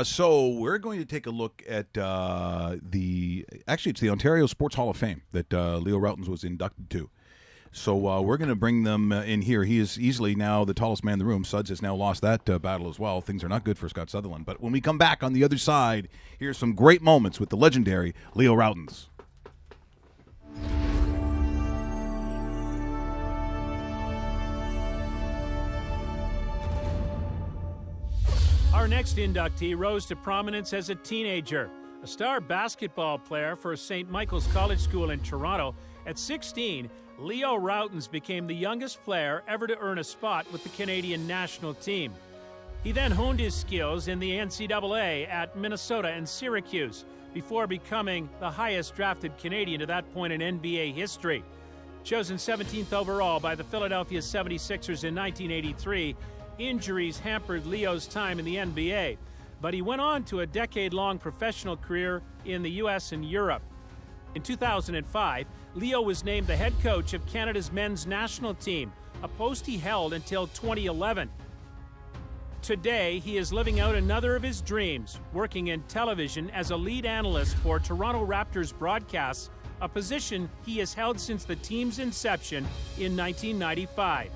So we're going to take a look at it's the Ontario Sports Hall of Fame that Leo Rautins was inducted to. So we're going to bring them in here. He is easily now the tallest man in the room. Suds has now lost that battle as well. Things are not good for Scott Sutherland. But when we come back on the other side, here's some great moments with the legendary Leo Rautins. Our next inductee rose to prominence as a teenager. A star basketball player for St. Michael's College School in Toronto, at 16, Leo Rautins became the youngest player ever to earn a spot with the Canadian national team. He then honed his skills in the NCAA at Minnesota and Syracuse before becoming the highest drafted Canadian to that point in NBA history. Chosen 17th overall by the Philadelphia 76ers in 1983, injuries hampered Leo's time in the NBA, but he went on to a decade-long professional career in the U.S. and Europe. In 2005, Leo was named the head coach of Canada's men's national team, a post he held until 2011. Today, he is living out another of his dreams, working in television as a lead analyst for Toronto Raptors broadcasts, a position he has held since the team's inception in 1995.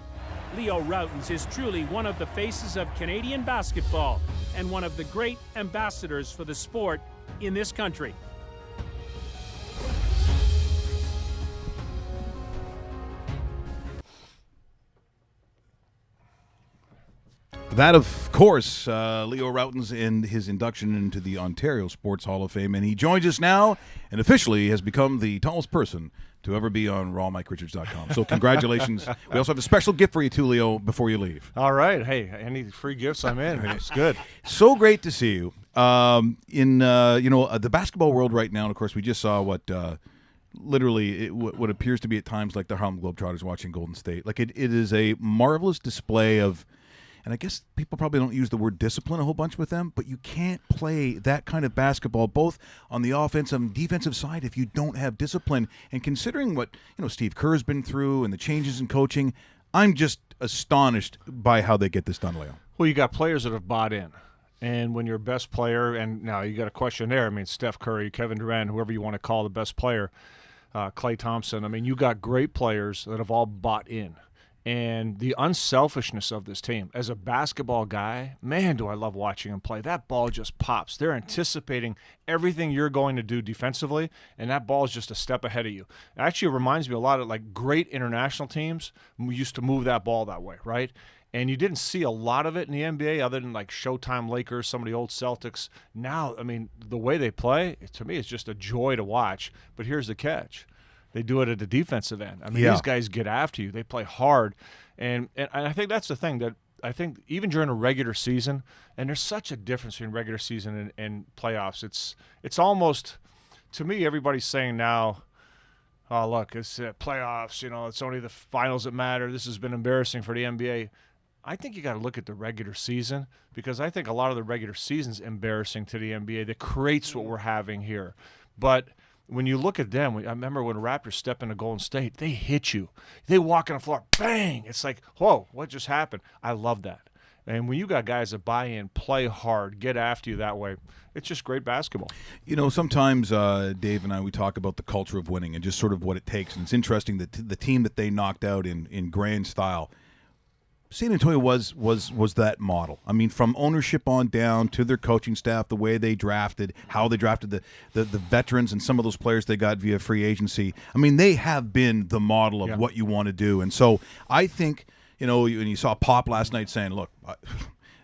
Leo Rautins is truly one of the faces of Canadian basketball and one of the great ambassadors for the sport in this country. That, of course, Leo Rautins and his induction into the Ontario Sports Hall of Fame. And he joins us now and officially has become the tallest person to ever be on rawmikerichards.com. So congratulations. We also have a special gift for you too, Leo, before you leave. All right. Hey, any free gifts I'm in. It's good. So great to see you. In the basketball world right now, and of course, we just saw what appears to be at times like the Harlem Globetrotters watching Golden State. Like it is a marvelous display of, and I guess people probably don't use the word discipline a whole bunch with them, but you can't play that kind of basketball both on the offensive and defensive side if you don't have discipline. And considering what Steve Kerr's been through and the changes in coaching, I'm just astonished by how they get this done, Leo. Well, you got players that have bought in. And when your best player, and now you got a question there, I mean, Steph Curry, Kevin Durant, whoever you want to call the best player, Klay Thompson, I mean, you got great players that have all bought in. And the unselfishness of this team. As a basketball guy, man, do I love watching them play. That ball just pops. They're anticipating everything you're going to do defensively, and that ball is just a step ahead of you. It actually reminds me a lot of like great international teams used to move that ball that way, right? And you didn't see a lot of it in the NBA other than like Showtime Lakers, some of the old Celtics. Now, I mean, the way they play, to me, it's just a joy to watch. But here's the catch. They do it at the defensive end. I mean, These guys get after you. They play hard. And I think that's the thing that I think even during a regular season, and there's such a difference between regular season and playoffs. It's almost, to me, everybody's saying now, oh, look, it's playoffs. It's only the finals that matter. This has been embarrassing for the NBA. I think you got to look at the regular season because I think a lot of the regular season's embarrassing to the NBA that creates what we're having here. But when you look at them, I remember when Raptors step into Golden State, they hit you. They walk on the floor, bang! It's like, whoa, what just happened? I love that. And when you got guys that buy in, play hard, get after you that way, it's just great basketball. Sometimes Dave and I, we talk about the culture of winning and just sort of what it takes. And it's interesting that the team that they knocked out in grand style, San Antonio was that model. I mean, from ownership on down to their coaching staff, the way they drafted, how they drafted the veterans and some of those players they got via free agency. I mean, they have been the model of what you want to do. And so I think, and you saw Pop last night saying, look,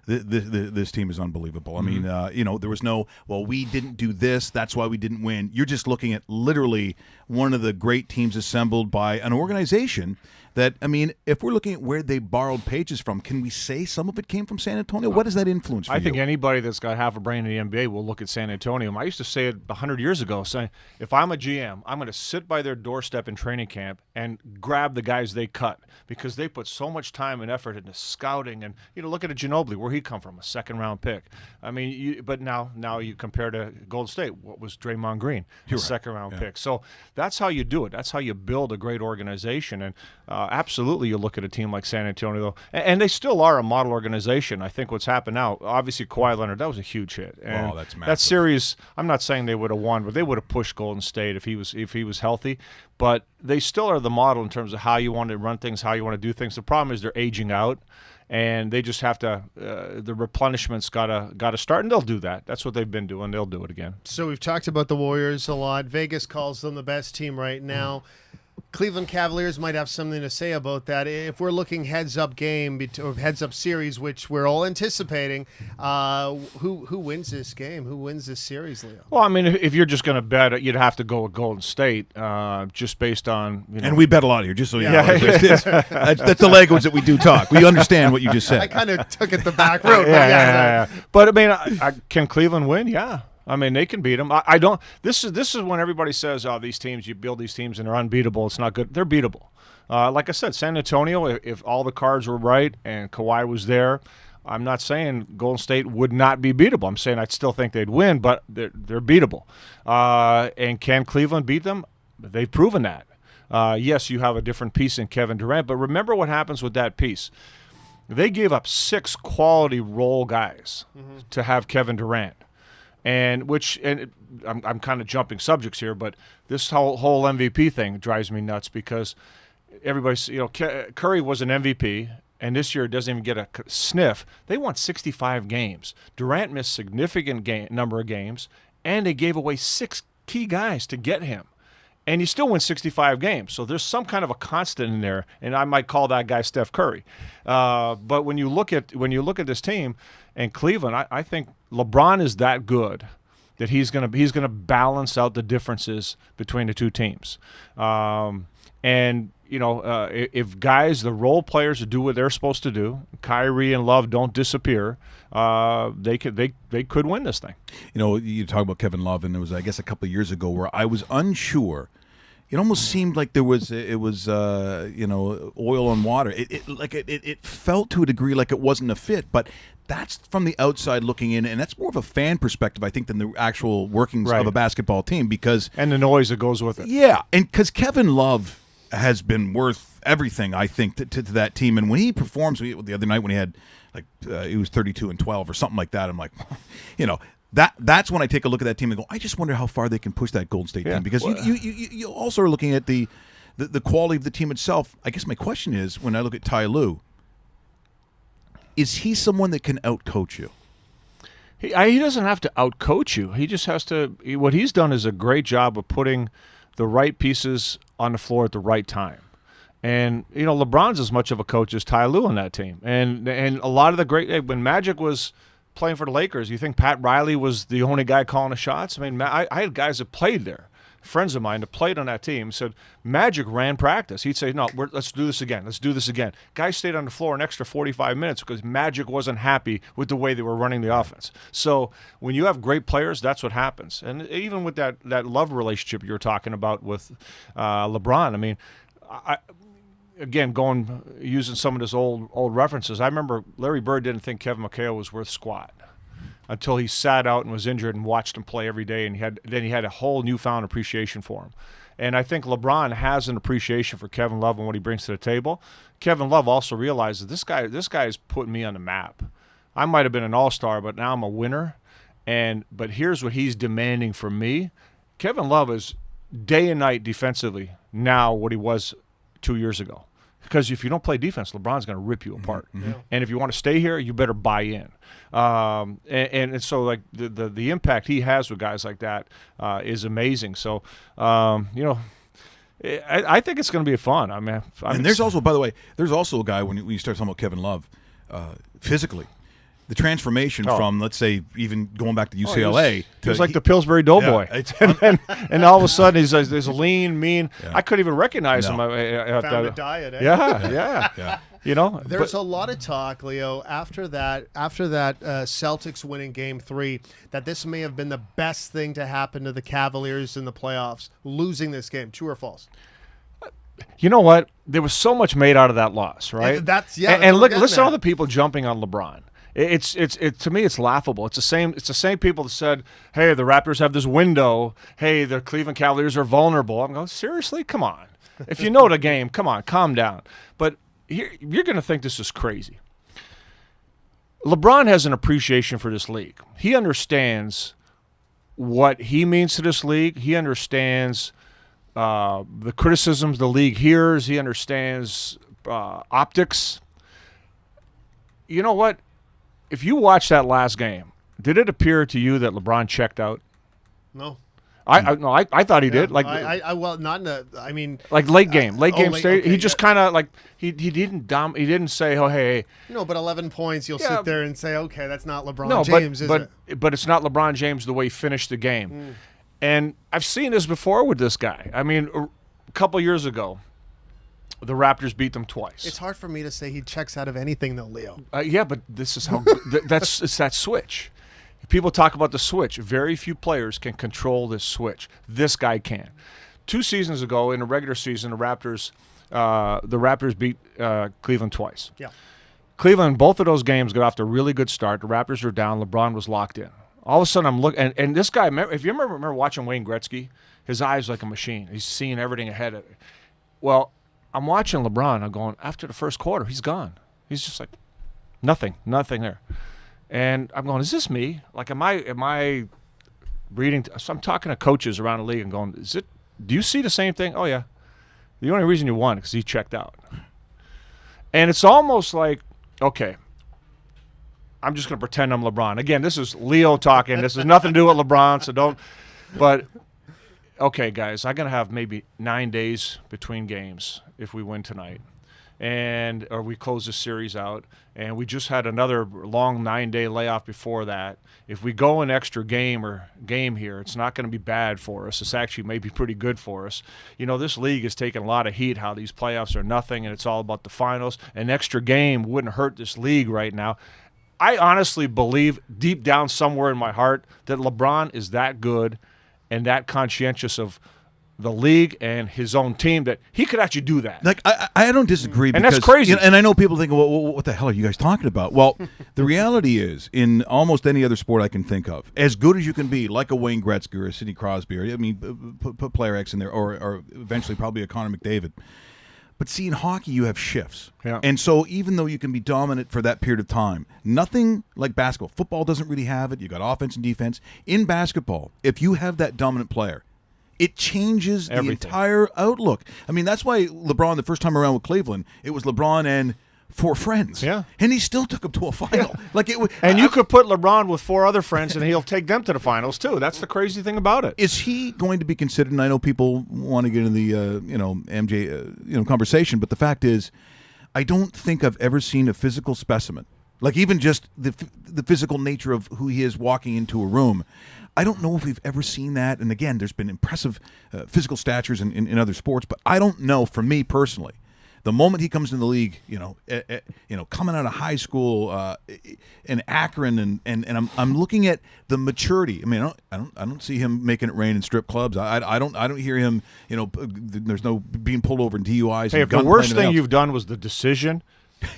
this team is unbelievable. I mean, there was no, well, we didn't do this, that's why we didn't win. You're just looking at literally one of the great teams assembled by an organization that, I mean, if we're looking at where they borrowed pages from, can we say some of it came from San Antonio? What does that influence for you? I think anybody that's got half a brain in the NBA will look at San Antonio. I used to say it 100 years ago, saying, if I'm a GM, I'm going to sit by their doorstep in training camp and grab the guys they cut because they put so much time and effort into scouting. And, look at a Ginobili, where he come from, a second-round pick. I mean, but now you compare to Golden State, what was Draymond Green, a second-round pick. So That's how you do it. That's how you build a great organization. And absolutely, you look at a team like San Antonio, and they still are a model organization. I think what's happened now, obviously Kawhi Leonard, that was a huge hit. And that's massive. that series, I'm not saying they would have won, but they would have pushed Golden State if he was healthy. But they still are the model in terms of how you want to run things, how you want to do things. The problem is they're aging out. And they just have to. The replenishment's gotta start, and they'll do that. That's what they've been doing. They'll do it again. So we've talked about the Warriors a lot. Vegas calls them the best team right now. Cleveland Cavaliers might have something to say about that. If we're looking heads-up game or heads-up series, which we're all anticipating, who wins this game? Who wins this series, Leo? Well, I mean, if you're just going to bet, you'd have to go with Golden State, just based on. And we bet a lot here, just so you know. That's the language that we do talk. We understand what you just said. I kind of took it the back road. Yeah. But I mean, can Cleveland win? Yeah. I mean, they can beat them. I don't. This is when everybody says, "Oh, these teams, you build these teams and they're unbeatable. It's not good." They're beatable. Like I said, San Antonio, if all the cards were right and Kawhi was there, I'm not saying Golden State would not be beatable. I'm saying I still think they'd win, but they're beatable. And can Cleveland beat them? They've proven that. Yes, you have a different piece in Kevin Durant, but remember what happens with that piece. They gave up 6 quality role guys to have Kevin Durant. I'm kind of jumping subjects here, but this whole MVP thing drives me nuts because everybody's, Curry was an MVP, and this year doesn't even get a sniff. They won 65 games. Durant missed significant number of games, and they gave away 6 key guys to get him. And you still win 65 games. So there's some kind of a constant in there, and I might call that guy Steph Curry. But when you look at this team and Cleveland, I think LeBron is that good that he's gonna balance out the differences between the two teams. If guys, the role players do what they're supposed to do, Kyrie and Love don't disappear, they could win this thing. You talk about Kevin Love, and it was, I guess, a couple of years ago where I was unsure. It almost seemed like oil and water. It felt to a degree like it wasn't a fit, but that's from the outside looking in, and that's more of a fan perspective, I think, than the actual workings of a basketball team and the noise that goes with it. Yeah, and because Kevin Love has been worth everything, I think, to that team. And when he performs, the other night when he had, he was 32-12 or something like that, I'm like, that's when I take a look at that team and go, I just wonder how far they can push that Golden State team. Because you also are looking at the quality of the team itself. I guess my question is, when I look at Ty Lue, is he someone that can outcoach you? He doesn't have to outcoach you. He just has to. What he's done is a great job of putting the right pieces on the floor at the right time. And, LeBron's as much of a coach as Ty Lue on that team. And a lot of the great – when Magic was playing for the Lakers, you think Pat Riley was the only guy calling the shots? I mean, I had guys that played there, friends of mine that played on that team, said Magic ran practice. He'd say, no, let's do this again. Let's do this again. Guys stayed on the floor an extra 45 minutes because Magic wasn't happy with the way they were running the offense. So when you have great players, that's what happens. And even with that love relationship you were talking about with LeBron, I mean, using some of his old references, I remember Larry Bird didn't think Kevin McHale was worth squat until he sat out and was injured and watched him play every day, and he had a whole newfound appreciation for him. And I think LeBron has an appreciation for Kevin Love and what he brings to the table. Kevin Love also realizes this guy is putting me on the map. I might have been an all-star, but now I'm a winner. But here's what he's demanding from me. Kevin Love is day and night defensively now what he was 2 years ago. Because if you don't play defense, LeBron's going to rip you apart. Mm-hmm. And if you want to stay here, you better buy in. And so, like, the impact he has with guys like that is amazing. So, I think it's going to be fun. And there's also, by the way, there's also a guy, when you start talking about Kevin Love, physically, the transformation from, let's say, even going back to UCLA. He was like the Pillsbury Doughboy. Yeah, and all of a sudden, he's lean, mean. Yeah. I couldn't even recognize him. Found a diet, eh? Yeah. There's a lot of talk, Leo, after that Celtics winning Game 3, that this may have been the best thing to happen to the Cavaliers in the playoffs, losing this game. True or false? You know what? There was so much made out of that loss, right? And and listen to all the people jumping on LeBron. To me, it's laughable. It's the same people that said, "Hey, the Raptors have this window. Hey, the Cleveland Cavaliers are vulnerable." I'm going, seriously? Come on. If you know the game, come on, calm down. But here, you're going to think this is crazy. LeBron has an appreciation for this league. He understands what he means to this league. He understands the criticisms the league hears. He understands optics. You know what? If you watch that last game, did it appear to you that LeBron checked out? No. I thought he did. Like well, not in the. I mean, like late game stage. Okay, he just kind of like he didn't say, oh hey. No, but 11 points, you'll sit there and say, okay, that's not LeBron No, James, is it? But it's not LeBron James the way he finished the game. And I've seen this before with this guy. I mean, a couple years ago, the Raptors beat them twice. It's hard for me to say he checks out of anything, though, Leo. Yeah, but this is how it's that switch. People talk about the switch. Very few players can control this switch. This guy can. 2 seasons ago, in the regular season, the Raptors beat Cleveland twice. Yeah. Cleveland, both of those games got off to a really good start. The Raptors were down. LeBron was locked in. All of a sudden, I'm looking, and this guy, if you remember watching Wayne Gretzky, his eyes like a machine. He's seeing everything ahead of it. Well, I'm watching LeBron. I'm going, after the first quarter, he's gone. He's just like, nothing there. And I'm going, is this me? Like, am I reading? So I'm talking to coaches around the league and going, do you see the same thing? Oh, yeah. The only reason you won is because he checked out. And it's almost like, okay, I'm just going to pretend I'm LeBron. Again, this is Leo talking. This has nothing to do with LeBron, so don't. But, okay, guys, I'm going to have maybe 9 days between games if we win tonight. Or we close this series out, and we just had another long 9-day layoff before that. If we go an extra game here, it's not going to be bad for us. It's actually maybe pretty good for us. You know, this league is taking a lot of heat, how these playoffs are nothing, and it's all about the finals. An extra game wouldn't hurt this league right now. I honestly believe deep down somewhere in my heart that LeBron is that good and that conscientious of the league and his own team that he could actually do that. Like I don't disagree, and that's crazy. And I know people think, well, what the hell are you guys talking about? Well, the reality is, in almost any other sport I can think of, as good as you can be, like a Wayne Gretzky or a Sidney Crosby, or I mean, put player X in there, or eventually probably a Connor McDavid. But see, in hockey, you have shifts. Yeah. And so even though you can be dominant for that period of time, nothing like basketball. Football doesn't really have it. You got offense and defense. In basketball, if you have that dominant player, it changes the entire outlook. I mean, that's why LeBron, the first time around with Cleveland, it was LeBron and 4 friends. Yeah. And he still took them to a final. Yeah. Like it. And you could put LeBron with 4 other friends, and he'll take them to the finals too. That's the crazy thing about it. Is he going to be considered? And I know people want to get into the MJ conversation, but the fact is, I don't think I've ever seen a physical specimen, like even just the physical nature of who he is walking into a room. I don't know if we've ever seen that. And again, there's been impressive physical statures in other sports, but I don't know. For me personally, the moment he comes in the league, coming out of high school in Akron, and I'm looking at the maturity. I mean, I don't see him making it rain in strip clubs. I don't hear him. There's no being pulled over in DUIs. Hey, if the worst thing you've done was the decision,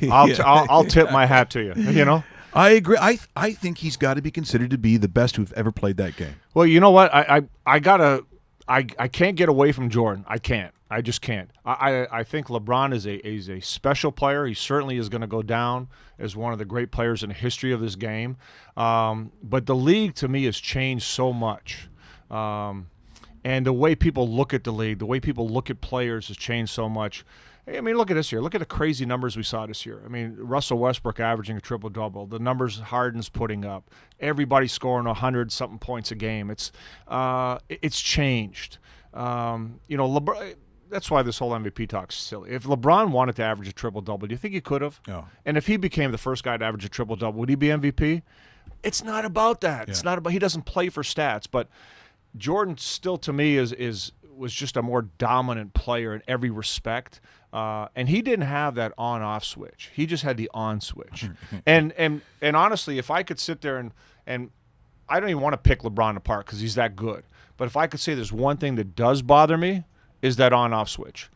I'll tip my hat to you. You know. I agree. I think he's got to be considered to be the best who've ever played that game. Well, you know what? I can't get away from Jordan. I can't. I just can't. I think LeBron is a special player. He certainly is going to go down as one of the great players in the history of this game. But the league, to me, has changed so much. And the way people look at the league, the way people look at players has changed so much. I mean, look at this year. Look at the crazy numbers we saw this year. I mean, Russell Westbrook averaging a triple-double. The numbers Harden's putting up. Everybody scoring 100-something points a game. It's changed. LeBron. That's why this whole MVP talk's silly. If LeBron wanted to average a triple-double, do you think he could have? No. And if he became the first guy to average a triple-double, would he be MVP? It's not about that. Yeah. It's not about. He doesn't play for stats. But Jordan still, to me, was just a more dominant player in every respect. And he didn't have that on-off switch. He just had the on switch. and honestly, if I could sit there and I don't even want to pick LeBron apart because he's that good. But if I could say there's one thing that does bother me is that on-off switch.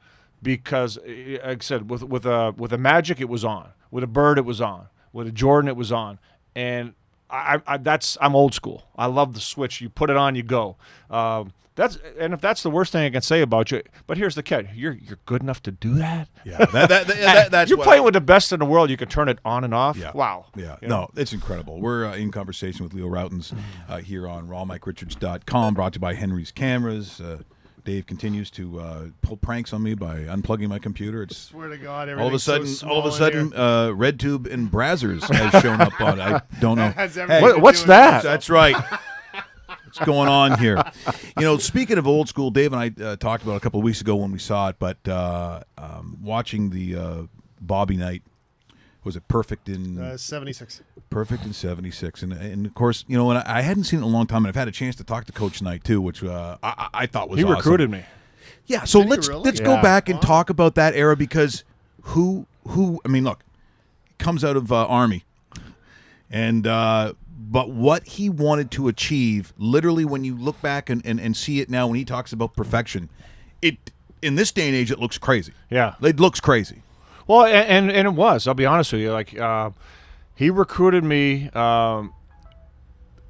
Because, like I said, with a Magic, it was on. With a Bird, it was on. With a Jordan, it was on. And I'm old school. I love the switch. You put it on, you go. If that's the worst thing I can say about you, but here's the catch: you're good enough to do that. Yeah, that's you're playing with the best in the world. You can turn it on and off. Yeah. Wow. Yeah, You know? no, it's incredible. We're in conversation with Leo Rautins here on rawmikerichards.com, brought to you by Henry's Cameras. Dave continues to pull pranks on me by unplugging my computer. It's Swear to God, all of a everything's sudden, so small in here. RedTube and Brazzers has shown up on. I don't know. That has everything to What's do with that? That's right. What's going on here? Speaking of old school, Dave and I talked about it a couple of weeks ago when we saw it, but watching the Bobby Knight, was it Perfect in 76? Perfect in 76, and of course, and I hadn't seen it in a long time, and I've had a chance to talk to Coach Knight too, which I thought was He awesome. recruited me. Yeah, so Did he let's really? go Yeah. back and talk about that era, because who I mean, look, comes out of Army, and but what he wanted to achieve, literally, when you look back and see it now, when he talks about perfection, it in this day and age, it looks crazy. Yeah. It looks crazy. Well, and it was. I'll be honest with you. Like he recruited me, and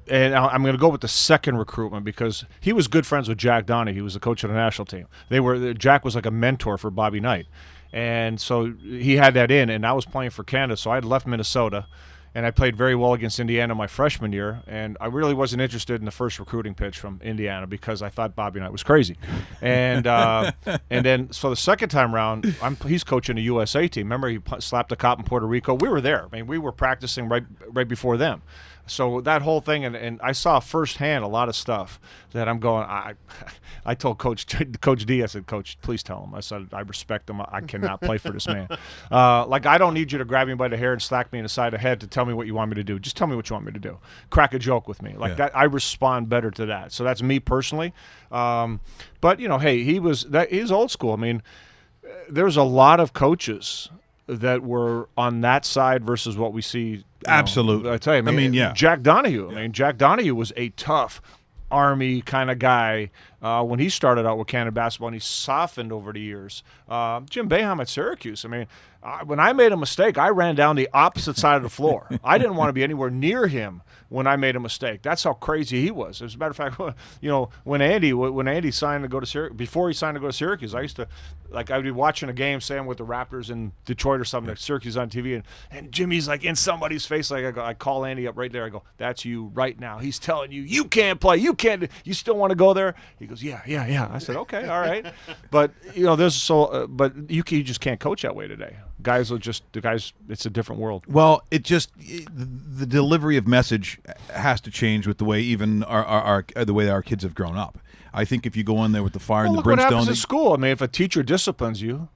I'm going to go with the second recruitment because he was good friends with Jack Donnie. He was the coach of the national team. Jack was like a mentor for Bobby Knight, and so he had that in. And I was playing for Canada, so I had left Minnesota. And I played very well against Indiana my freshman year, and I really wasn't interested in the first recruiting pitch from Indiana because I thought Bobby Knight was crazy. And then so the second time around, he's coaching the USA team. Remember, he slapped a cop in Puerto Rico. We were there. I mean, we were practicing right before them. So that whole thing, and I saw firsthand a lot of stuff that I'm going. I told Coach D, I said, Coach, please tell him. I said, I respect him. I cannot play for this man. I don't need you to grab me by the hair and slack me in the side of the head to tell me what you want me to do. Just tell me what you want me to do. Crack a joke with me. That. I respond better to that. So that's me personally. But hey, he's old school. I mean, there's a lot of coaches that were on that side versus what we see. Absolutely. I tell you, I mean, yeah. Jack Donahue. I mean, Jack Donahue was a tough Army kind of guy when he started out with Canada basketball, and he softened over the years. Jim Boeheim at Syracuse. I mean, when I made a mistake, I ran down the opposite side of the floor. I didn't want to be anywhere near him when I made a mistake. That's how crazy he was. As a matter of fact, when Andy signed to go to Syracuse, before he signed to go to Syracuse, I used to, I'd be watching a game, say I'm with the Raptors in Detroit or something, like Syracuse on TV, and Jimmy's in somebody's face. I call Andy up right there. I go, that's you right now. He's telling you, you can't play. You can't. You still want to go there? He goes, yeah. I said, okay, all right. But but you just can't coach that way today. Guys it's a different world. Well, the delivery of message has to change with the way even the way our kids have grown up. I think if you go in there with the fire and the Look what brimstone, happens at school. I mean, if a teacher disciplines you,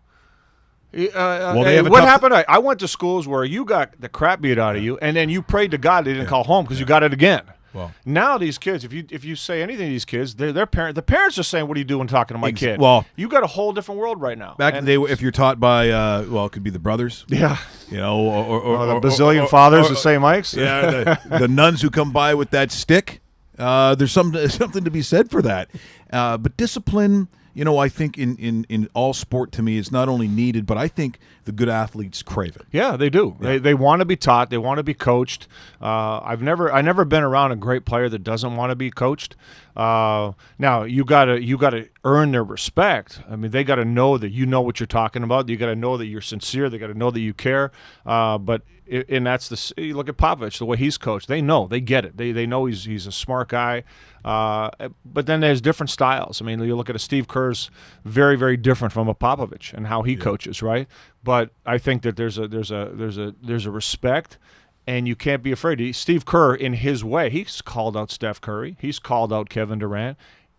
they have what happened? I went to schools where you got the crap beat out of you, and then you prayed to God they didn't call home because you got it again. Well, now these kids, if you say anything to these kids, the parents are saying, "What are you doing talking to my kid?" Well, you got a whole different world right now. Back in the day, if you're taught by, it could be the brothers. Yeah. Or the bazillion fathers at St. Mike's. Yeah, the nuns who come by with that stick. There's something to be said for that. But discipline, I think in all sport, to me, is not only needed, but I think the good athletes crave it. Yeah, they do. Yeah. They want to be taught. They want to be coached. I never been around a great player that doesn't want to be coached. Now you gotta earn their respect. I mean, they got to know that you know what you're talking about. You got to know that you're sincere. They got to know that you care. And that's you look at Popovich, the way he's coached. They know, they get it. They know he's a smart guy. But then there's different styles. I mean, you look at a Steve Kerr's very, very different from a Popovich and how he coaches, right? But I think that there's a respect, and you can't be afraid. Steve Kerr, in his way, he's called out Steph Curry. He's called out Kevin Durant.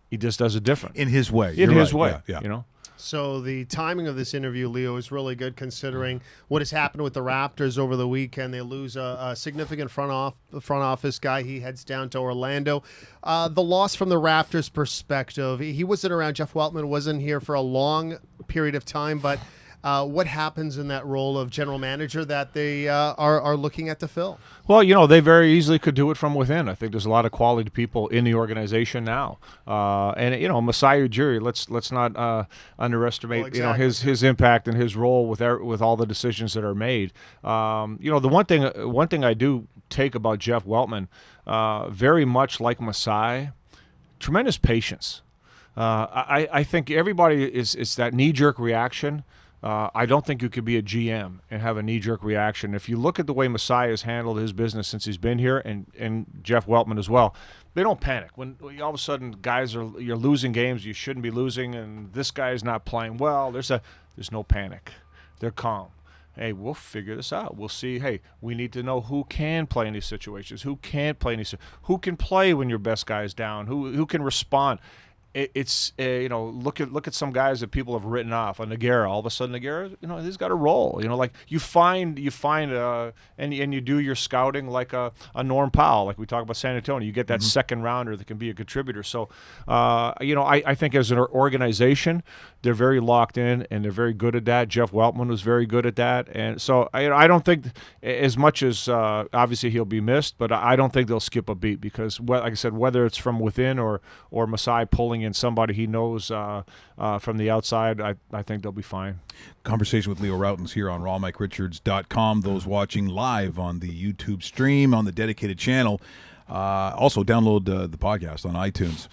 He just does it different. In his way. In his way. Yeah. So the timing of this interview, Leo, is really good considering what has happened with the Raptors over the weekend. They lose a significant front office guy. He heads down to Orlando. The loss from the Raptors' perspective, he wasn't around. Jeff Weltman wasn't here for a long period of time, but What happens in that role of general manager that they are looking at to fill? Well, they very easily could do it from within. I think there's a lot of quality people in the organization now, and Masai Ujiri. Let's not underestimate Well, exactly. his impact and his role with all the decisions that are made. The one thing I do take about Jeff Weltman, very much like Masai, tremendous patience. I think everybody is that knee-jerk reaction. I don't think you could be a GM and have a knee-jerk reaction. If you look at the way Masai has handled his business since he's been here, and Jeff Weltman as well, they don't panic. When all of a sudden you're losing games you shouldn't be losing, and this guy is not playing well, there's no panic. They're calm. Hey, we'll figure this out. We'll see. Hey, we need to know who can play in these situations, who can't play in these, who can play when your best guy is down, who can respond. It's look at some guys that people have written off. On Nogueira, all of a sudden Nogueira, he's got a role. Like you find and you do your scouting like a Norm Powell, like we talk about San Antonio. You get that second rounder that can be a contributor. So I think as an organization, they're very locked in and they're very good at that. Jeff Weltman was very good at that, and so I don't think as much as obviously he'll be missed, but I don't think they'll skip a beat because, like I said, whether it's from within or Masai pulling in somebody he knows from the outside, I think they'll be fine. Conversation with Leo Rautins here on rawmike.richards.com. Those watching live on the YouTube stream, on the dedicated channel. Also, download the podcast on iTunes.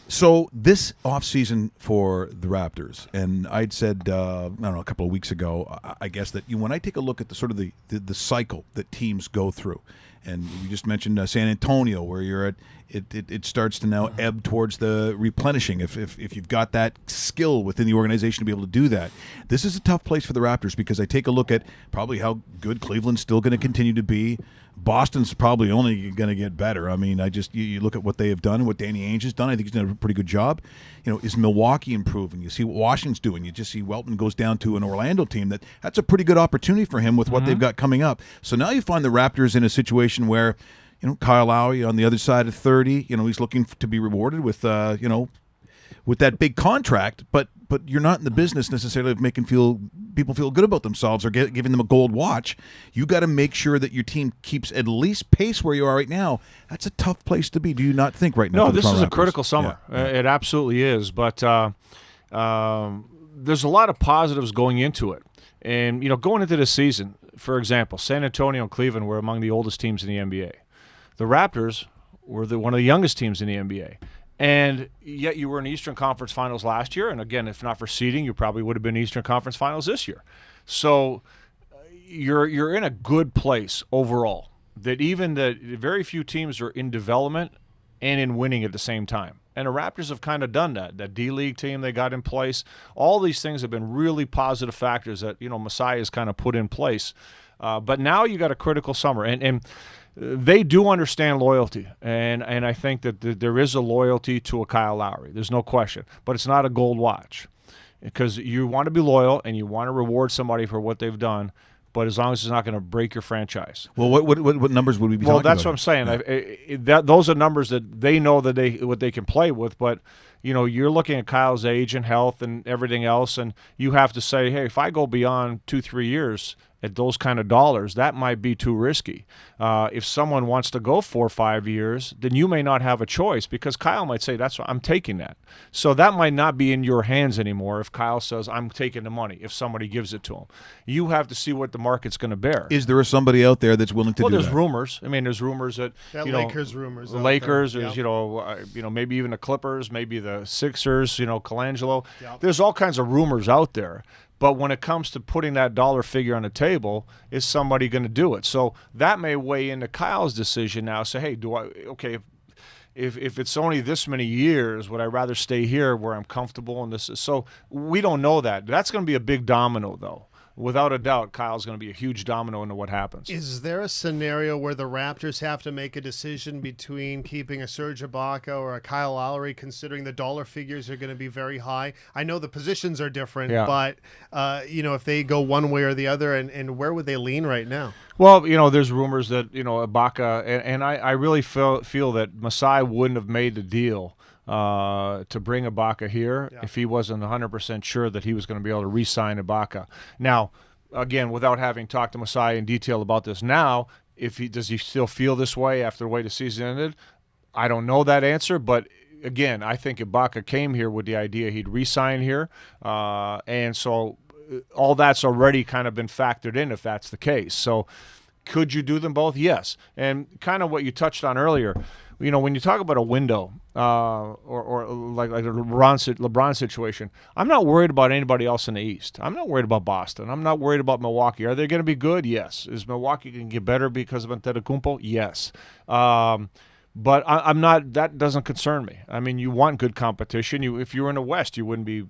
So this offseason for the Raptors, and I'd said, I don't know, a couple of weeks ago, I guess that when I take a look at the sort of the cycle that teams go through, and you just mentioned San Antonio, where you're at, it starts to now ebb towards the replenishing if you've got that skill within the organization to be able to do that. This is a tough place for the Raptors because I take a look at probably how good Cleveland's still going to continue to be. Boston's probably only going to get better. I mean, you look at what they have done and what Danny Ainge has done. I think he's done a pretty good job. Is Milwaukee improving? You see what Washington's doing. You just see Weltman goes down to an Orlando team that's a pretty good opportunity for him with what they've got coming up. So now you find the Raptors in a situation where, Kyle Lowry on the other side of 30, he's looking to be rewarded with, with that big contract, but you're not in the business necessarily of making people feel good about themselves or giving them a gold watch. You got to make sure that your team keeps at least pace where you are right now. That's a tough place to be. Do you not think right now? No, this is a critical summer. Yeah. It absolutely is. But there's a lot of positives going into it. And, going into this season, for example, San Antonio and Cleveland were among the oldest teams in the NBA. The Raptors were one of the youngest teams in the NBA. And yet you were in the Eastern Conference Finals last year. And, again, if not for seeding, you probably would have been in the Eastern Conference Finals this year. So you're in a good place overall, that even the very few teams are in development and in winning at the same time. And the Raptors have kind of done that. That D-League team they got in place, all these things have been really positive factors that, Masai has kind of put in place. But now you got a critical summer. And they do understand loyalty, and I think that there is a loyalty to a Kyle Lowry. There's no question. But it's not a gold watch because you want to be loyal and you want to reward somebody for what they've done, but as long as it's not going to break your franchise. Well, what numbers would we be talking about? Well, that's what I'm saying. Those are numbers that they know that what they can play with, but you're looking at Kyle's age and health and everything else, and you have to say, hey, if I go beyond 2-3 years at those kind of dollars, that might be too risky. If someone wants to go 4 or 5 years, then you may not have a choice because Kyle might say, that's what I'm taking that. So that might not be in your hands anymore if Kyle says, I'm taking the money, if somebody gives it to him. You have to see what the market's going to bear. Is there somebody out there that's willing to do that? Well, there's rumors. I mean, there's rumors that Lakers rumors. The Lakers, there's, maybe even the Clippers, maybe the Sixers, Colangelo. Yep. There's all kinds of rumors out there. But when it comes to putting that dollar figure on the table, is somebody going to do it? So that may weigh into Kyle's decision now. Say, hey, if it's only this many years, would I rather stay here where I'm comfortable? And so we don't know that. That's going to be a big domino, though. Without a doubt, Kyle's going to be a huge domino into what happens. Is there a scenario where the Raptors have to make a decision between keeping a Serge Ibaka or a Kyle Lowry, considering the dollar figures are going to be very high? I know the positions are different, but if they go one way or the other, and where would they lean right now? Well, there's rumors that Ibaka, and I really feel that Masai wouldn't have made the deal to bring Ibaka here if he wasn't 100% sure that he was going to be able to re-sign Ibaka. Now, again, without having talked to Masai in detail about this now, does he still feel this way after the way the season ended? I don't know that answer, but again, I think Ibaka came here with the idea he'd re-sign here, and so all that's already kind of been factored in if that's the case. So could you do them both? Yes. And kind of what you touched on earlier, when you talk about a window or like a LeBron situation, I'm not worried about anybody else in the East. I'm not worried about Boston. I'm not worried about Milwaukee. Are they going to be good? Yes. Is Milwaukee going to get better because of Antetokounmpo? Yes. But I'm not. That doesn't concern me. I mean, you want good competition. If you were in the West, you wouldn't be.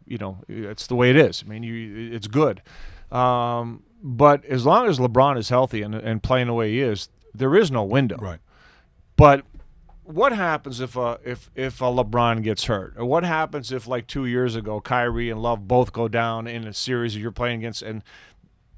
It's the way it is. I mean, it's good. But as long as LeBron is healthy and playing the way he is, there is no window. Right. But what happens if a LeBron gets hurt? Or what happens if, like 2 years ago, Kyrie and Love both go down in a series that you're playing against and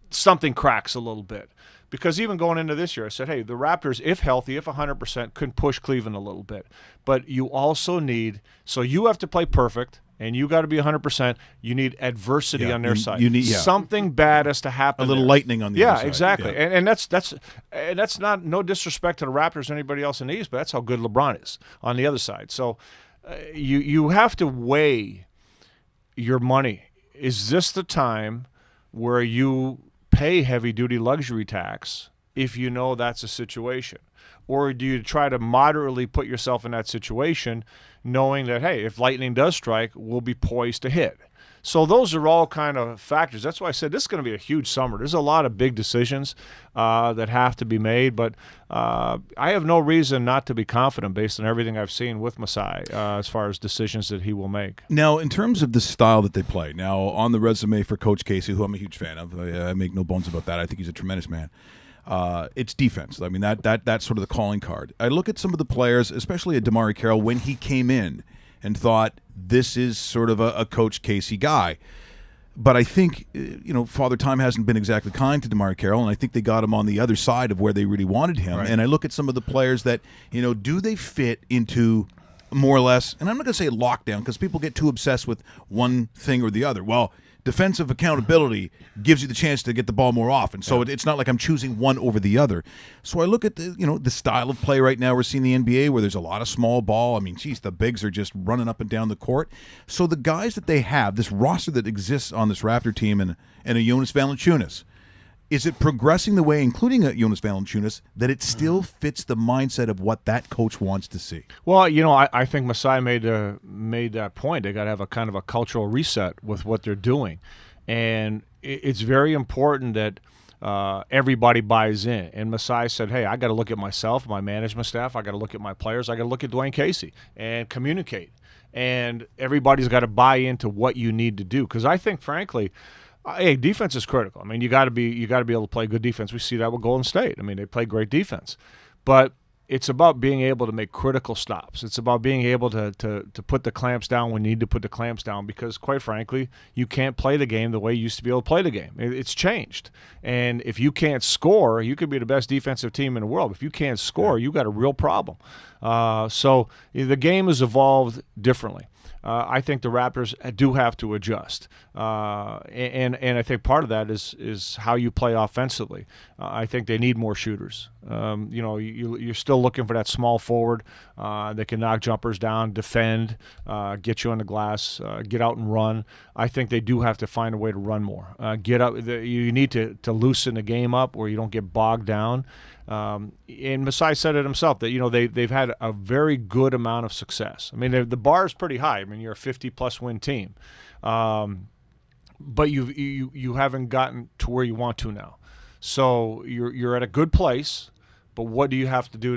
something cracks a little bit? Because even going into this year, I said, hey, the Raptors, if healthy, if 100%, could push Cleveland a little bit. But you also need – so you have to play perfect, and you got to be 100%. You need adversity on their side. You need something bad has to happen. A little lightning on the other side. Yeah, exactly. Yeah. And that's not no disrespect to the Raptors or anybody else in the East, but that's how good LeBron is on the other side. So you have to weigh your money. Is this the time where you – pay heavy-duty luxury tax if you know that's a situation? Or do you try to moderately put yourself in that situation knowing that, hey, if lightning does strike, we'll be poised to hit? So those are all kind of factors. That's why I said this is going to be a huge summer. There's a lot of big decisions that have to be made, but I have no reason not to be confident based on everything I've seen with Masai as far as decisions that he will make. Now, in terms of the style that they play, now on the resume for Coach Casey, who I'm a huge fan of, I make no bones about that. I think he's a tremendous man. It's defense. I mean, that's sort of the calling card. I look at some of the players, especially at DeMarre Carroll, when he came in and thought this is sort of a Coach Casey guy. But I think, Father Time hasn't been exactly kind to DeMarre Carroll, and I think they got him on the other side of where they really wanted him. Right. And I look at some of the players that, do they fit into more or less, and I'm not going to say lockdown because people get too obsessed with one thing or the other. Well, defensive accountability gives you the chance to get the ball more often. So it's not like I'm choosing one over the other. So I look at the style of play right now we're seeing in the NBA where there's a lot of small ball. I mean, geez, the bigs are just running up and down the court. So the guys that they have, this roster that exists on this Raptor team and a Jonas Valanciunas, is it progressing the way, including a Jonas Valanciunas, that it still fits the mindset of what that coach wants to see? Well, I think Masai made that point. They got to have a kind of a cultural reset with what they're doing. And it's very important that everybody buys in. And Masai said, hey, I got to look at myself, my management staff. I got to look at my players. I got to look at Dwayne Casey and communicate. And everybody's got to buy into what you need to do. Because I think, frankly, hey, defense is critical. I mean, you got to be able to play good defense. We see that with Golden State. I mean, they play great defense, but it's about being able to make critical stops. It's about being able to put the clamps down when you need to put the clamps down because, quite frankly, you can't play the game the way you used to be able to play the game. It's changed, and if you can't score, you could be the best defensive team in the world. If you can't score, you got a real problem. So the game has evolved differently. I think the Raptors do have to adjust, and I think part of that is how you play offensively. I think they need more shooters. You're still looking for that small forward that can knock jumpers down, defend, get you on the glass, get out and run. I think they do have to find a way to run more. Get up. You need to loosen the game up where you don't get bogged down. And Masai said it himself that they've had a very good amount of success. I mean, the bar is pretty high. I mean, you're a 50-plus win team, but you haven't gotten to where you want to now. So you're at a good place, but what do you have to do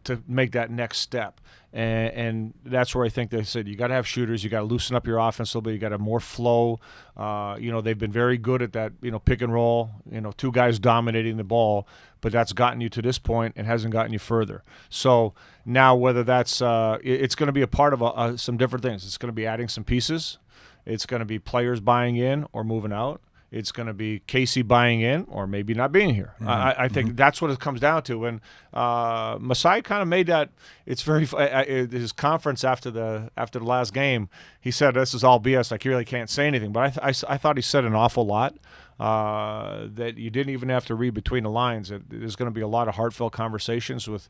to make that next step? And that's where I think they said you got to have shooters, you got to loosen up your offense a little bit, you got to have more flow. They've been very good at that, pick and roll, two guys dominating the ball, but that's gotten you to this point and hasn't gotten you further. So now whether that's it's going to be a part of some different things. It's going to be adding some pieces. It's going to be players buying in or moving out. It's going to be Casey buying in or maybe not being here. I think that's what it comes down to. And Masai kind of made that. It's very his conference after the last game. He said this is all BS. Like, he really can't say anything. But I thought he said an awful lot. That you didn't even have to read between the lines. There's going to be a lot of heartfelt conversations with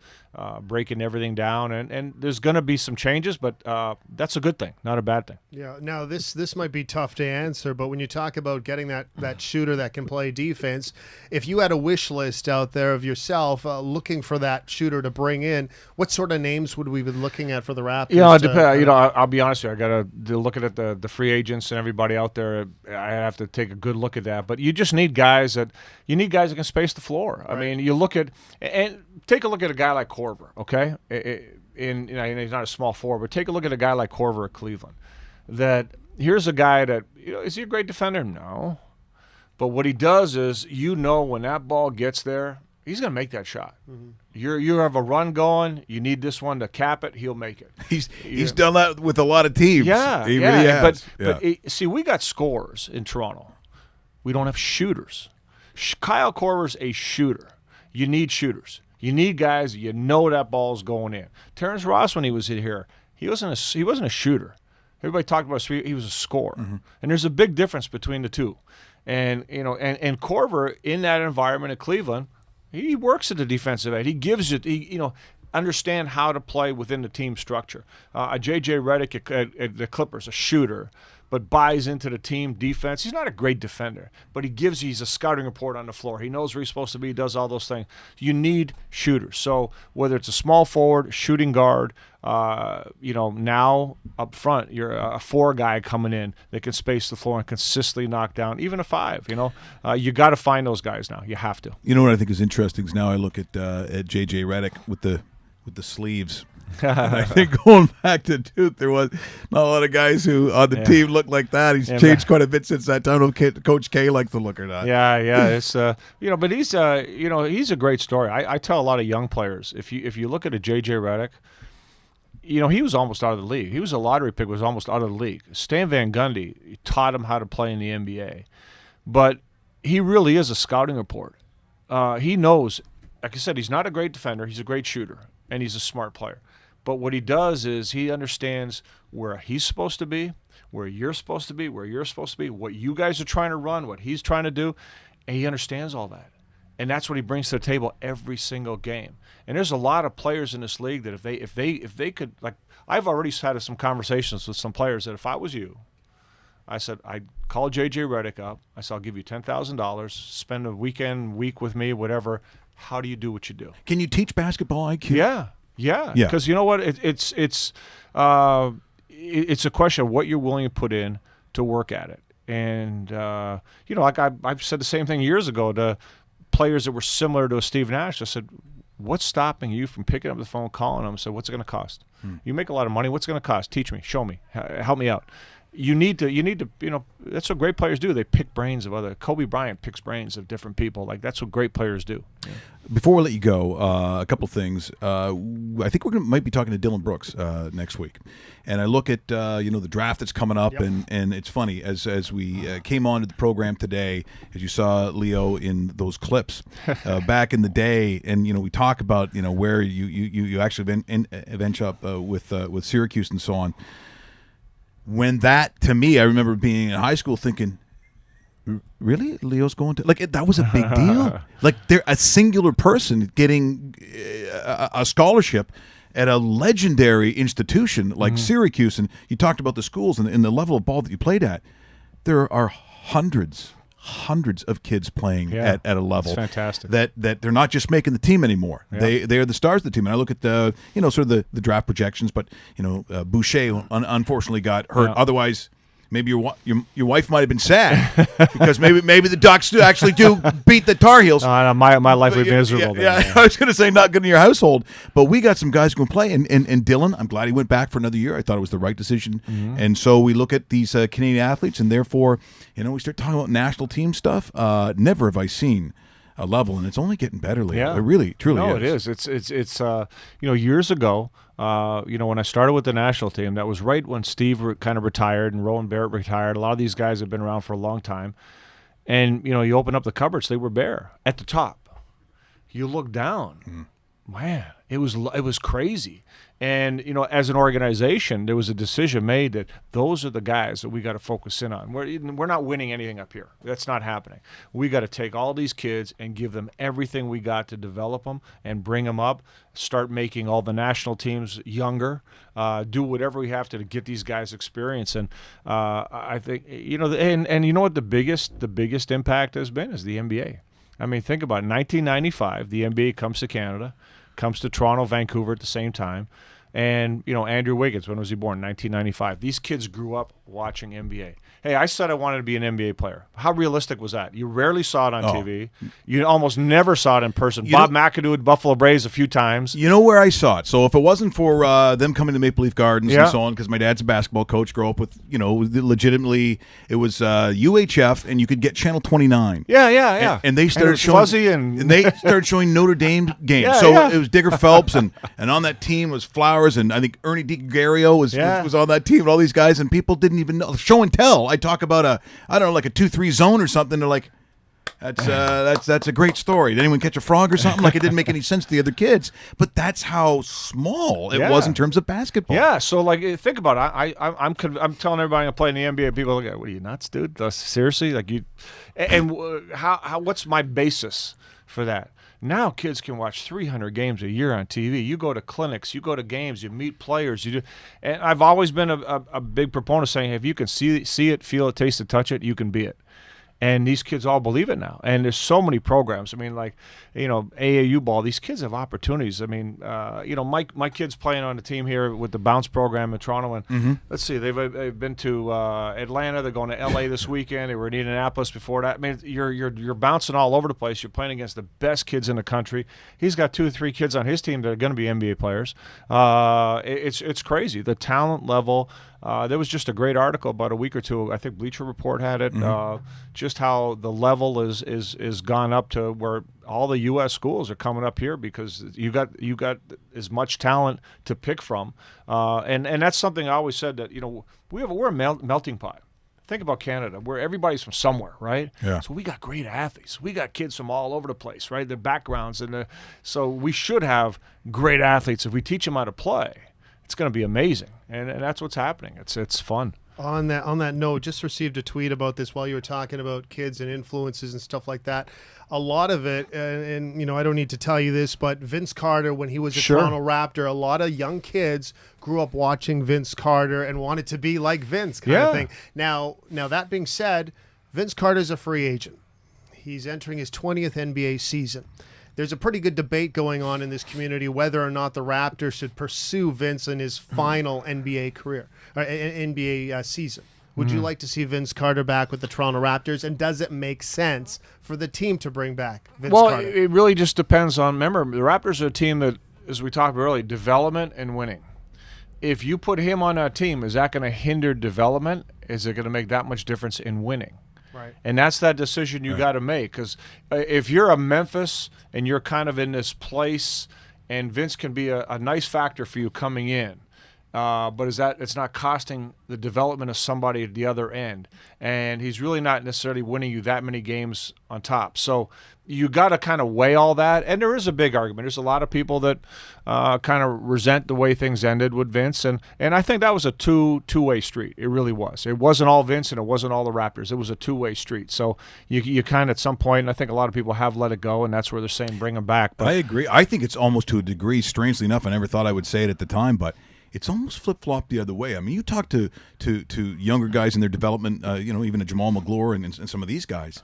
breaking everything down, and there's going to be some changes, but that's a good thing, not a bad thing. Yeah. Now, this might be tough to answer, but when you talk about getting that shooter that can play defense, if you had a wish list out there of yourself looking for that shooter to bring in, what sort of names would we be looking at for the Raptors? Yeah, it depends. I'll be honest with you. I got to look at the free agents and everybody out there. I have to take a good look at that. But you just need guys that can space the floor. I mean, you look at and take a look at a guy like Korver, okay? He's not a small forward, but take a look at a guy like Korver at Cleveland. That here's a guy that, is he a great defender? No. But what he does is, when that ball gets there, he's going to make that shot. Mm-hmm. You have a run going. You need this one to cap it. He'll make it. He's done that with a lot of teams. Yeah, he really has. But see, we got scorers in Toronto. We don't have shooters. Kyle Korver's a shooter. You need shooters. You need guys that ball's going in. Terrence Ross, when he was in here, he wasn't a shooter. Everybody talked about he was a scorer, and there's a big difference between the two. And Korver in that environment at Cleveland, he works at the defensive end. He gives it. Understand how to play within the team structure. J.J. Redick at the Clippers, a shooter, but buys into the team defense. He's not a great defender, but he's a scouting report on the floor. He knows where he's supposed to be, does all those things. You need shooters. So whether it's a small forward, shooting guard, now up front, you're a 4 guy coming in that can space the floor and consistently knock down, even a 5. You got to find those guys now. You have to. You know what I think is interesting is now I look at J.J. Redick with the sleeves. And I think going back to Duke, there was not a lot of guys who on the team looked like that. He's changed quite a bit since that time. Coach K likes to look or not. Yeah, it's but he's he's a great story. I tell a lot of young players, if you look at a J.J. Redick, he was almost out of the league. He was a lottery pick, was almost out of the league. Stan Van Gundy taught him how to play in the NBA, but he really is a scouting report. He knows, like I said, he's not a great defender. He's a great shooter, and he's a smart player. But what he does is he understands where he's supposed to be, where you're supposed to be, where you're supposed to be, what you guys are trying to run, what he's trying to do, and he understands all that. And that's what he brings to the table every single game. And there's a lot of players in this league that if they could, like, I've already had some conversations with some players that if I was you, I said, I'd call J.J. Redick up. I said, I'll give you $10,000, spend a week with me, whatever. How do you do what you do? Can you teach basketball IQ? Yeah. Because you know what? It's a question of what you're willing to put in to work at it. And, like I've said the same thing years ago to players that were similar to a Steve Nash. I said, what's stopping you from picking up the phone, calling them, and said, what's it going to cost? You make a lot of money. What's it going to cost? Teach me. Show me. Help me out. You need to, that's what great players do. They pick brains of other. Kobe Bryant picks brains of different people. Like, that's what great players do. Yeah. Before we let you go, a couple things. I think might be talking to Dylan Brooks next week. And I look at, the draft that's coming up, and it's funny, as we came on to the program today, as you saw Leo in those clips back in the day, and, we talk about, where you actually venture up with Syracuse and so on. When that, to me, I remember being in high school thinking, really? Leo's going to, that was a big deal. They're a singular person getting a scholarship at a legendary institution like Syracuse. And you talked about the schools and the level of ball that you played at. There are hundreds of kids playing at a level fantastic. that they're not just making the team anymore. Yeah. They are the stars of the team. And I look at the sort of the draft projections, but Boucher unfortunately got hurt. Yeah. Otherwise, maybe your wife might have been sad because maybe the Ducks actually do beat the Tar Heels. My life would be miserable. Yeah, I was going to say not good in your household, but we got some guys who can play. And Dylan, I'm glad he went back for another year. I thought it was the right decision. Mm-hmm. And so we look at these Canadian athletes, and therefore, we start talking about national team stuff. Never have I seen a level, and it's only getting better lately. Yeah. It really, truly is. No, it is. It's years ago, when I started with the national team, that was right when Steve kind of retired and Rowan Barrett retired. A lot of these guys have been around for a long time. And, you open up the cupboards, they were bare at the top. You look down, man, it was crazy. And, as an organization, there was a decision made that those are the guys that we got to focus in on. We're not winning anything up here. That's not happening. We got to take all these kids and give them everything we got to develop them and bring them up, start making all the national teams younger, do whatever we have to get these guys experience. And I think, and you know what the biggest impact has been is the NBA. I mean, think about it. 1995, the NBA comes to Canada, comes to Toronto, Vancouver at the same time. And, Andrew Wiggins, when was he born? 1995. These kids grew up watching NBA. Hey, I said I wanted to be an NBA player. How realistic was that? You rarely saw it on TV. You almost never saw it in person. Bob McAdoo at Buffalo Braves a few times. You know where I saw it? So if it wasn't for them coming to Maple Leaf Gardens and so on, because my dad's a basketball coach, grew up with, legitimately, it was UHF, and you could get Channel 29. Yeah. And they started showing fuzzy and they started showing Notre Dame games. It was Digger Phelps, and on that team was Flowers, and I think Ernie DiGregorio was on that team, and all these guys, and people didn't even know. Show and tell. I talk about a 2-3 zone or something. They're like, that's a great story. Did anyone catch a frog or something? Like, it didn't make any sense to the other kids. But that's how small it was in terms of basketball. Yeah. So think about it. I'm telling everybody I'm playing the NBA. People look at, what are you nuts, dude? Seriously? Like you? And how? What's my basis for that? Now kids can watch 300 games a year on TV. You go to clinics, you go to games, you meet players. And I've always been a big proponent of saying, hey, if you can see it, feel it, taste it, touch it, you can be it. And these kids all believe it now. And there's so many programs. I mean, AAU ball, these kids have opportunities. I mean, my kid's playing on a team here with the Bounce program in Toronto. And let's see, they've been to Atlanta. They're going to L.A. this weekend. They were in Indianapolis before that. I mean, you're bouncing all over the place. You're playing against the best kids in the country. He's got 2 or 3 kids on his team that are going to be NBA players. It's crazy. The talent level. There was just a great article about a week or two. I think Bleacher Report had it. Just how the level is gone up to where all the U.S. schools are coming up here because you got as much talent to pick from, and that's something I always said that we're a melting pot. Think about Canada, where everybody's from somewhere, right? Yeah. So we got great athletes. We got kids from all over the place, right? Their backgrounds so we should have great athletes if we teach them how to play. It's going to be amazing, and that's what's happening. It's fun. On that note, just received a tweet about this while you were talking about kids and influences and stuff like that. A lot of it, and I don't need to tell you this, but Vince Carter, when he was a Toronto Raptor, a lot of young kids grew up watching Vince Carter and wanted to be like Vince kind of thing. Now that being said, Vince Carter's a free agent. He's entering his 20th NBA season. There's a pretty good debate going on in this community whether or not the Raptors should pursue Vince in his final NBA career, or NBA season. Would you like to see Vince Carter back with the Toronto Raptors, and does it make sense for the team to bring back Vince Carter? Well, it really just depends on, remember, the Raptors are a team that, as we talked about earlier, development and winning. If you put him on a team, is that going to hinder development? Is it going to make that much difference in winning? Right. And that's that decision you got to make, because if you're a Memphis and you're kind of in this place, and Vince can be a nice factor for you coming in, but it's not costing the development of somebody at the other end, and he's really not necessarily winning you that many games on top. So you got to kind of weigh all that, and there is a big argument. There's a lot of people that kind of resent the way things ended with Vince, and I think that was a two-way street. It really was. It wasn't all Vince, and it wasn't all the Raptors. It was a two-way street. So you kind of at some point, and I think a lot of people have let it go, and that's where they're saying bring him back. But I agree. I think it's almost to a degree, strangely enough, I never thought I would say it at the time, but it's almost flip-flopped the other way. I mean, you talk to younger guys in their development, even a Jamal McGlure and some of these guys.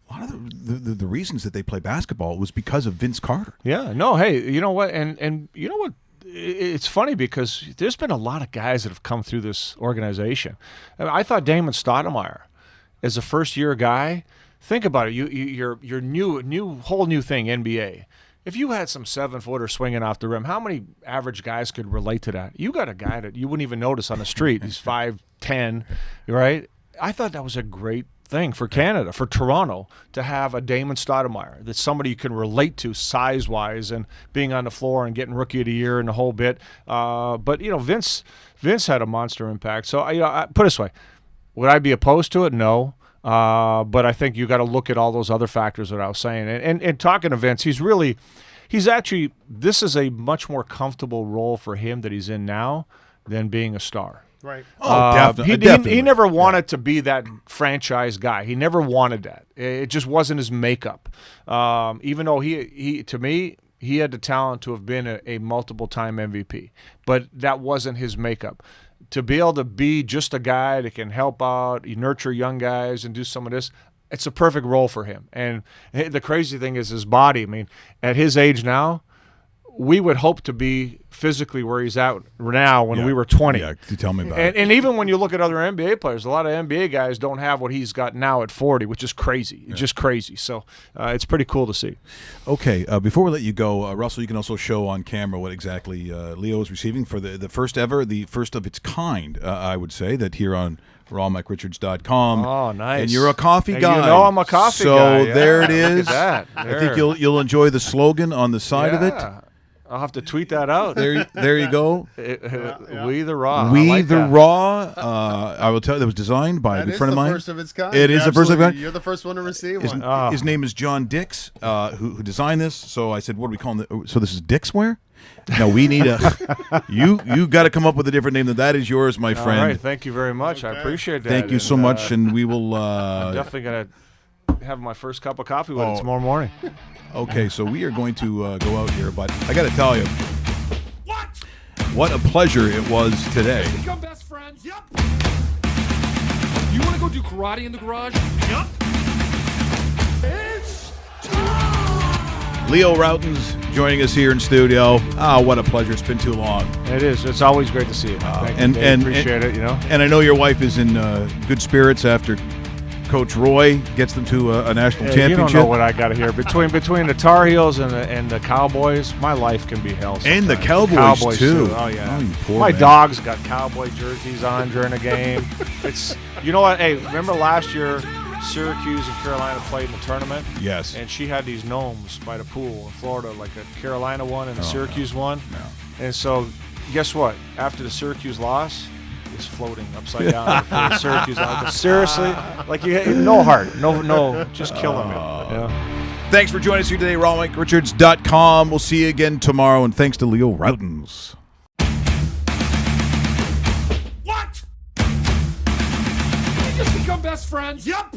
A lot of the reasons that they play basketball was because of Vince Carter. Yeah, no, hey, you know what? And you know what? It's funny because there's been a lot of guys that have come through this organization. I thought Damon Stoudemire, as a first-year guy, think about it. You're whole new thing, NBA. If you had some 7-footer swinging off the rim, how many average guys could relate to that? You got a guy that you wouldn't even notice on the street. He's 5'10", right? I thought that was a great thing for Canada, for Toronto, to have a Damon Stoudemire, that's somebody you can relate to size-wise and being on the floor and getting Rookie of the Year and the whole bit. But Vince had a monster impact. So I put it this way, would I be opposed to it? No. But I think you got to look at all those other factors that I was saying. And talking to Vince, he's actually, this is a much more comfortable role for him that he's in now than being a star. Right. Oh, definitely. He never wanted to be that franchise guy. He never wanted that. It just wasn't his makeup. Even though he to me, he had the talent to have been a multiple-time MVP, but that wasn't his makeup. To be able to be just a guy that can help out, you nurture young guys and do some of this, it's a perfect role for him. And the crazy thing is his body. I mean, at his age now, we would hope to be physically where he's at now when we were 20. Yeah, tell me about it. And even when you look at other NBA players, a lot of NBA guys don't have what he's got now at 40, which is crazy. It's just crazy. So it's pretty cool to see. Okay, before we let you go, Russell, you can also show on camera what exactly Leo is receiving for the first ever, the first of its kind, I would say, that here on rawmickrichards.com. Oh, nice. And you're a coffee And guy. you know I'm a coffee guy. So there it is. Look at that. I think you'll enjoy the slogan on the side of it. I'll have to tweet that out. There you go. We the Raw. We I like the that. Raw. I will tell you, that was designed by a good friend of mine. First of its kind. It is the first of its kind. You're the first one to receive one. His name is John Dix, who designed this. So I said, what are we calling it? So this is Dixware? No, we need a. You got to come up with a different name than that. Is yours, my friend. All right, thank you very much. I appreciate that. Thank you so much, and we will. I'm definitely gonna have my first cup of coffee with it tomorrow morning. Okay, so we are going to go out here, but I got to tell you, what a pleasure it was today. Become best friends. Yep. You want to go do karate in the garage? Yep. It's time. Leo Rautins joining us here in studio. What a pleasure! It's been too long. It is. It's always great to see you. Thank you, and Dave. Appreciate it. You know. And I know your wife is in good spirits after Coach Roy gets them to a national championship. You don't know what I got to hear. Between the Tar Heels and the Cowboys, my life can be hell. And the sometimes. Cowboys too. Oh yeah. Oh, you poor my man. dog's got Cowboy jerseys on during a game. It's you know what? Hey, remember last year Syracuse and Carolina played in the tournament? Yes. And she had these gnomes by the pool in Florida, like a Carolina one and a Syracuse one. No. And so, guess what? After the Syracuse loss, it's floating upside down. For Syracuse, seriously, like no heart, no, just killing me. Yeah. Thanks for joining us here today, rawmickrichards.com. We'll see you again tomorrow, and thanks to Leo Rautins. What? We just become best friends. Yep.